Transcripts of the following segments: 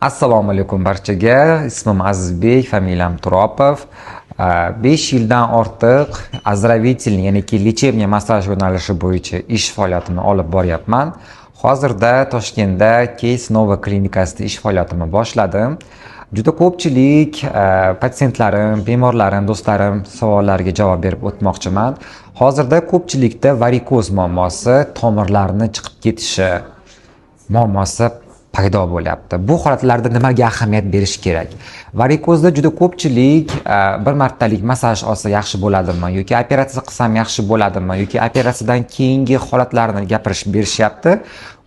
Assalomu alaykum barchaga. Ismim Azizbek, familiyam Turopov. 5 yildan ortiq оздоровительный, ya'ni lechebniy massaj yo'nalishi bo'yicha ish faoliyatimni olib boryapman. Hozirda Toshkentda Case Nova klinikasida ish faoliyatimni boshladim. Juda ko'pchilik patsientlarim, bemorlarim, do'stlarim savollariga javob berib o'tmoqchiman. Hozirda ko'pchilikda varikoz muammosi, tomirlarni chiqib ketishi muammosi paydo bo'lyapti. Bu holatlarda nimaga ahamiyat berish kerak? Varikozda juda ko'pchilik bir martalik massaj olsa yaxshi bo'ladimi yoki operatsiya qilsam yaxshi bo'ladimi yoki operatsiyadan keyingi holatlarni gapirishib berishyapti.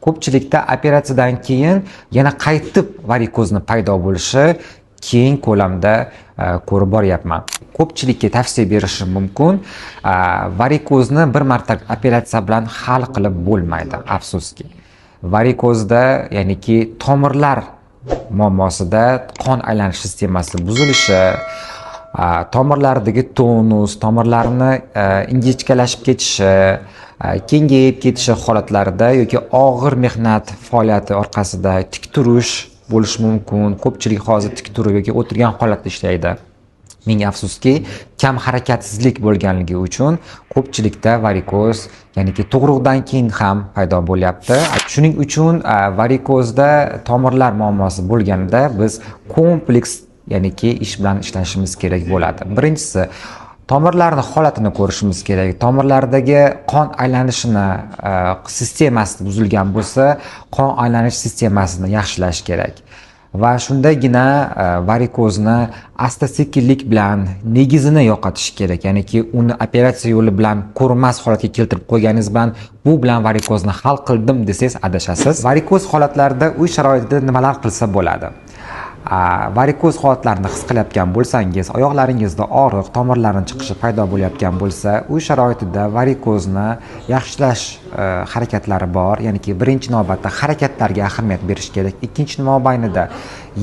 Ko'pchilikda operatsiyadan keyin yana qaytib varikozni paydo bo'lishi keng ko'lamda ko'rib boryapman. Ko'pchilikka tavsiya berishim mumkin. Varikozni bir martalik operatsiya bilan hal qilib bo'lmaydi, afsuski. Varikozda, ya'niki tomirlar muammosida qon aylanish sistemasi buzilishi, tomirlardagi tonus, tomirlarni ingichkalashib ketishi, kengayib ketishi holatlarida yoki og'ir mehnat faoliyati orqasida tik turish bo'lishi mumkin. Ko'pchilik hozir tik turib yoki o'tirgan holatda ishlaydi. Ming afsuski, kam harakatsizlik bo'lganligi uchun ko'pchilikda varikoz, ya'niki tug'ruqdan keyin ham paydo bo'lyapti. Shuning uchun varikozda tomirlar muammosi bo'lganda biz kompleks, ya'niki ish bilan ishlashimiz kerak bo'ladi. Birinchisi, tomirlarning holatini ko'rishimiz kerak. Tomirlardagi qon aylanishini sistemasi buzilgan bo'lsa, qon aylanish sistemasini yaxshilash kerak. Va shundagina varikozni asta-sekinlik bilan negizini yo'qotish kerak. Ya'niki uni operatsiya yo'li bilan ko'rmas holatga keltirib qo'yganingiz bilan bu bilan varikozni hal qildim desangiz adashasiz. Varikoz holatlarida uy sharoitida nimalar qilsa bo'ladi? Varikoz holatlarini his qilayotgan bo'lsangiz, oyoqlaringizda og'riq, tomirlarning chiqishi paydo bo'layotgan bo'lsa, uy sharoitida varikozni yaxshilash harakatlari bor. Ya'niki birinchi navbatda harakatlarga ahamiyat berish kerak. Ikkinchi mobaynida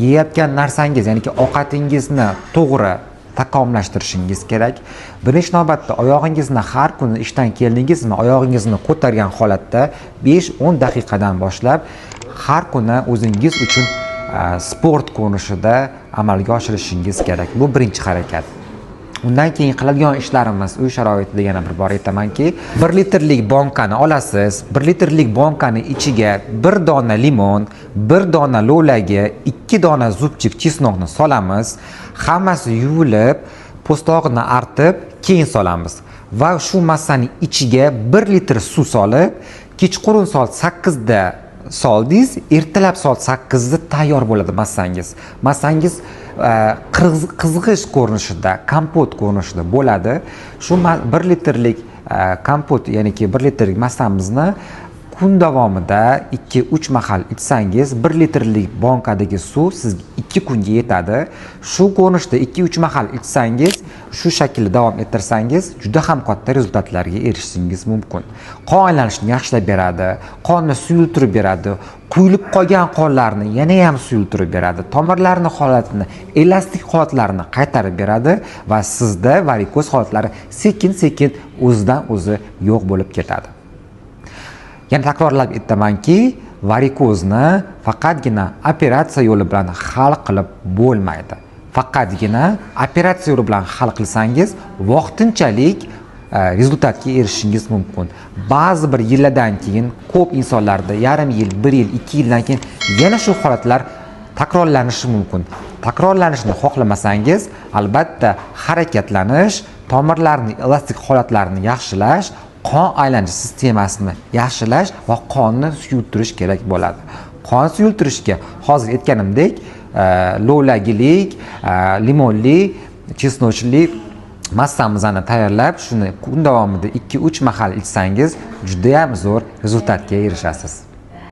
yeyotgan narsangiz, ya'niki ovqatingizni to'g'ri takomillashtirishingiz kerak. Birinchi navbatda oyog'ingizni har kuni ishdan keldingizmi, oyog'ingizni ko'targan holatda 5-10 daqiqadan boshlab har kuni o'zingiz uchun sport ko'rinishida amalga oshirishingiz kerak. Bu birinchi harakat. Undan keyin qiladigan ishlarimiz uy sharoitida yana bir bor aytamanki, 1 litrlik bonkani olasiz. 1 litrlik bonkani ichiga 1 dona limon, 1 dona lo'lagi, 2 dona zubchik chesnokni solamiz. Hammasi yuvilib, po'stlog'ini artib, keyin solamiz. Va shu massaning ichiga 1 litr suv solib, kechqurun soat 8 da soldingiz, ertalab soat 8 da tayyor bo'ladi massangiz. Massangiz qizg'ish ko'rinishida, kompot ko'rinishida bo'ladi. Shu 1 litrlik kompot, ya'niki 1 litrlik massamizni kun davomida 2-3 mahal ichsangiz, 1 litrlik bonkadagi suv sizga 2 kunga yetadi. Shu ko'rinishda 2-3 mahal ichsangiz, shu shaklda davom ettirsangiz, juda ham katta rezultatlarga erishishingiz mumkin. Qon aylanishini yaxshilab beradi, qonni suyultirib beradi, quyilib qolgan qonlarni yana ham suyultirib beradi, tomirlarning holatini, elastik holatlarini qaytarib beradi va sizda varikoz holatlari sekin-sekin o'zidan o'zi yo'q bo'lib ketadi. Yana takrorlab aytamanki, varikozni faqatgina operatsiya yo'li bilan hal qilib bo'lmaydi. Faqatgina operatsiya yo'li bilan hal qilsangiz, vaqtinchalik rezultatga erishishingiz mumkin. Ba'zi bir yillardan keyin, ko'p insonlarda yarim yil, 1 yil, 2 yildan keyin yana shu holatlar takrorlanishi mumkin. Takrorlanishni xohlamasangiz, albatta harakatlanish, tomirlarning elastik holatlarini yaxshilash, qon aylanish sistemasini yaxshilash va qonni suyultirish kerak bo'ladi. Qon suyultirishga hozir aytganimdek, lo'lagilik, limonli, chesnochli massamizni tayyorlab, shuni kun davomida 2-3 mahal ichsangiz, juda ham zo'r rezultatga erishasiz.